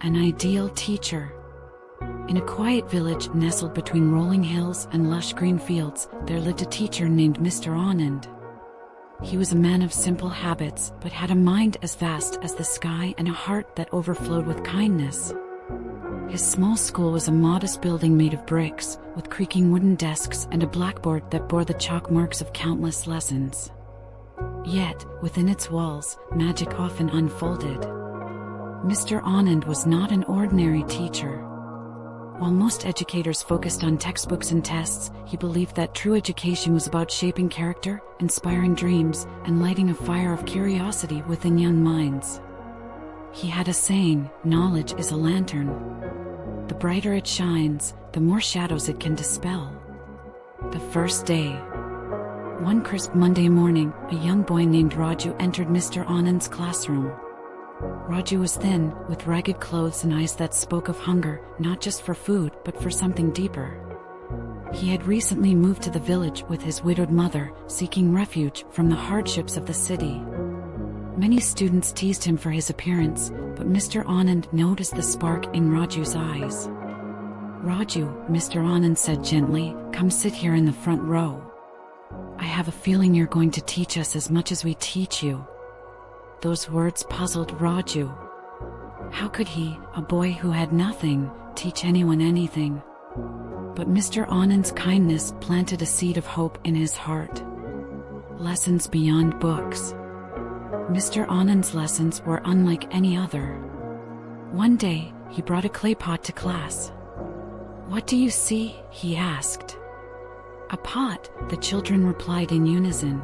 An ideal teacher. In a quiet village nestled between rolling hills and lush green fields, there lived a teacher named Mr. Anand. He was a man of simple habits, but had a mind as vast as the sky and a heart that overflowed with kindness. His small school was a modest building made of bricks, with creaking wooden desks and a blackboard that bore the chalk marks of countless lessons. Yet, within its walls, magic often unfolded. Mr. Anand was not an ordinary teacher. While most educators focused on textbooks and tests, he believed that true education was about shaping character, inspiring dreams, and lighting a fire of curiosity within young minds. He had a saying, "Knowledge is a lantern. The brighter it shines, the more shadows it can dispel." The first day. One crisp Monday morning, a young boy named Raju entered Mr. Anand's classroom. Raju was thin, with ragged clothes and eyes that spoke of hunger, not just for food, but for something deeper. He had recently moved to the village with his widowed mother, seeking refuge from the hardships of the city. Many students teased him for his appearance, but Mr. Anand noticed the spark in Raju's eyes. "Raju," Mr. Anand said gently, "come sit here in the front row. I have a feeling you're going to teach us as much as we teach you." Those words puzzled Raju. How could he, a boy who had nothing, teach anyone anything? But Mr. Anand's kindness planted a seed of hope in his heart. Lessons beyond books. Mr. Anand's lessons were unlike any other. One day, he brought a clay pot to class. "What do you see?" he asked. "A pot," the children replied in unison.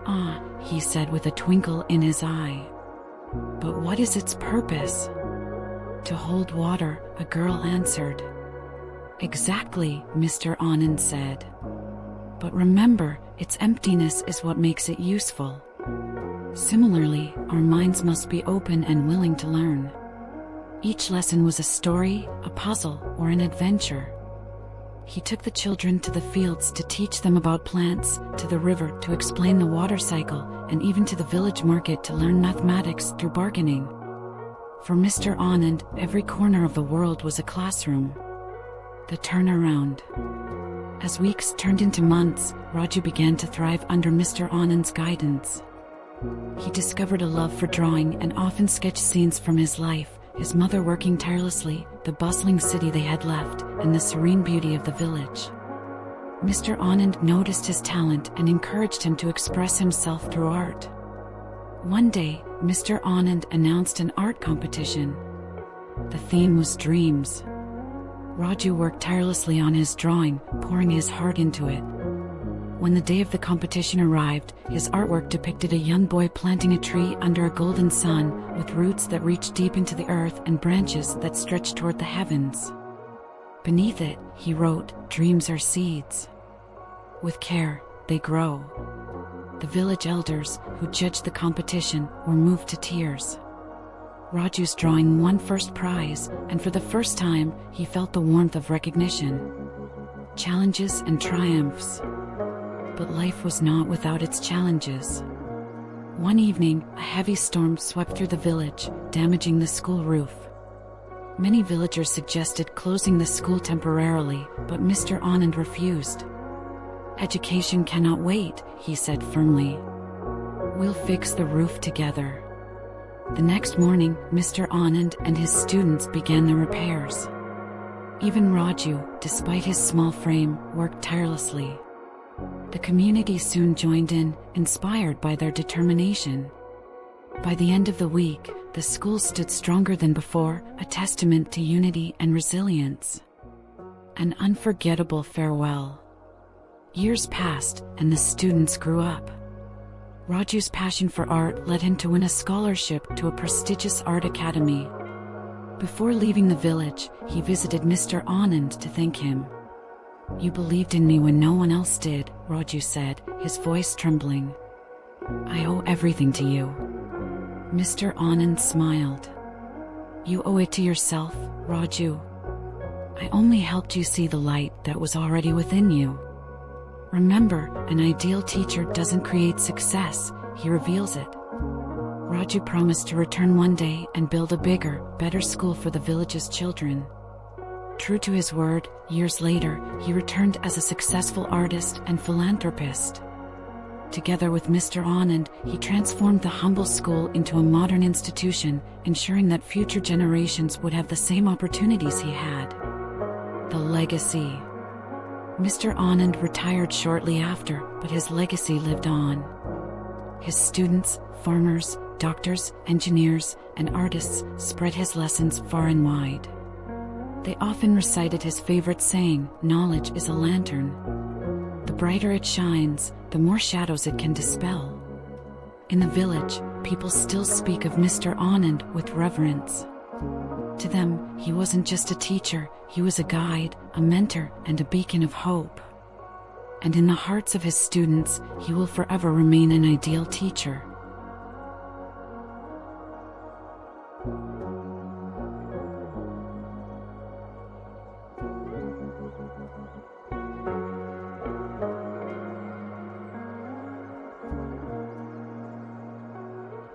"Ah," he said with a twinkle in his eye. "But what is its purpose?" "To hold water," a girl answered. "Exactly," Mr. Anand said. "But remember, its emptiness is what makes it useful." Similarly, our minds must be open and willing to learn. Each lesson was a story, a puzzle, or an adventure. He took the children to the fields to teach them about plants, to the river to explain the water cycle, and even to the village market to learn mathematics through bargaining. For Mr. Anand, every corner of the world was a classroom. The turnaround. As weeks turned into months, Raju began to thrive under Mr. Anand's guidance. He discovered a love for drawing and often sketched scenes from his life, his mother working tirelessly, the bustling city they had left, and the serene beauty of the village. Mr. Anand noticed his talent and encouraged him to express himself through art. One day, Mr. Anand announced an art competition. The theme was dreams. Raju worked tirelessly on his drawing, pouring his heart into it. When the day of the competition arrived, his artwork depicted a young boy planting a tree under a golden sun, with roots that reached deep into the earth and branches that stretched toward the heavens. Beneath it, he wrote, "Dreams are seeds. With care, they grow." The village elders, who judged the competition, were moved to tears. Raju's drawing won first prize, and for the first time, he felt the warmth of recognition. Challenges and triumphs. But life was not without its challenges. One evening, a heavy storm swept through the village, damaging the school roof. Many villagers suggested closing the school temporarily, but Mr. Anand refused. "Education cannot wait," he said firmly. "We'll fix the roof together." The next morning, Mr. Anand and his students began the repairs. Even Raju, despite his small frame, worked tirelessly. The community soon joined in, inspired by their determination. By the end of the week, the school stood stronger than before, a testament to unity and resilience. An unforgettable farewell. Years passed, and the students grew up. Raju's passion for art led him to win a scholarship to a prestigious art academy. Before leaving the village, he visited Mr. Anand to thank him. "You believed in me when no one else did," Raju said, his voice trembling. "I owe everything to you." Mr. Anand smiled. "You owe it to yourself, Raju. I only helped you see the light that was already within you. Remember, an ideal teacher doesn't create success, he reveals it." Raju promised to return one day and build a bigger, better school for the village's children. True to his word, years later, he returned as a successful artist and philanthropist. Together with Mr. Anand, he transformed the humble school into a modern institution, ensuring that future generations would have the same opportunities he had. The legacy. Mr. Anand retired shortly after, but his legacy lived on. His students, farmers, doctors, engineers, and artists spread his lessons far and wide. They often recited his favorite saying, "Knowledge is a lantern. The brighter it shines, the more shadows it can dispel." In the village, people still speak of Mr. Anand with reverence. To them, he wasn't just a teacher, he was a guide, a mentor, and a beacon of hope. And in the hearts of his students, he will forever remain an ideal teacher.